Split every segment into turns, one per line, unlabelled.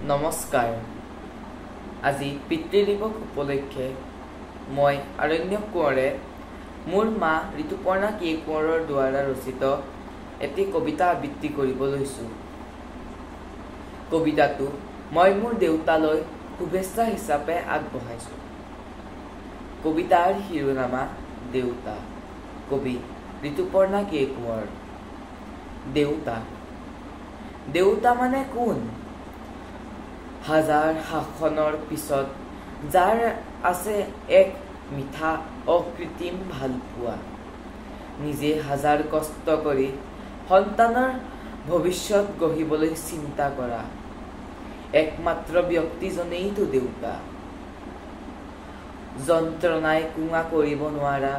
নমস্কাৰ। আজি পিতৃ দিৱস উপলক্ষে মই আৰণ্যক কোঁৱৰে মোৰ মা ঋতুপৰ্ণা কে কোঁৱৰৰ দ্বাৰা ৰচিত এটি কবিতা আবৃত্তি কৰিব লৈছোঁ। কবিতাটো মই মোৰ দেউতালৈ শুভেচ্ছা হিচাপে আগবঢ়াইছোঁ। কবিতাৰ শিৰোনামা দেউতা। কবি ঋতুপৰ্ণা কে কোঁৱৰ। দেউতা। দেউতা মানে কোন? হাজাৰ শাসনৰ পিছত যাৰ আছে এক মিঠা অকৃত্ৰিম ভালপোৱা, নিজে হাজাৰ কষ্ট কৰি সন্তানৰ ভৱিষ্যত গঢ়িবলৈ চিন্তা কৰা একমাত্ৰ ব্যক্তিজনেইতো দেউতা। যন্ত্ৰণাই কোঙা কৰিব নোৱাৰা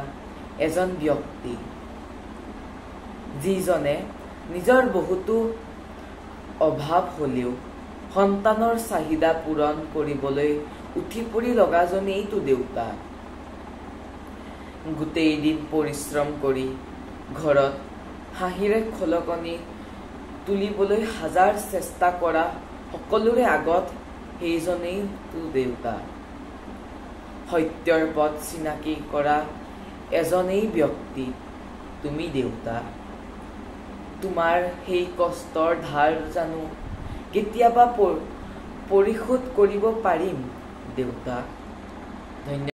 এজন ব্যক্তি, যিজনে নিজৰ বহুতো অভাৱ হলেও সন্তানৰ চাহিদা পূৰণ কৰিবলৈ উঠি পৰি লগাজনেইতো দেউতা। গোটেই দিন পৰিশ্ৰম কৰি ঘৰত হাঁহিৰে খলকনি তুলিবলৈ হাজাৰ চেষ্টা কৰা সকলোৰে আগত সেইজনেইতো দেউতা। সত্যৰ পথ চিনাকি কৰা এজনেই ব্যক্তি, তুমি দেউতা। তোমাৰ সেই কষ্টৰ ধাৰ জানো কেতিয়াবা পৰিশোধ কৰিব পাৰিম দেউতা? ধন্যবাদ।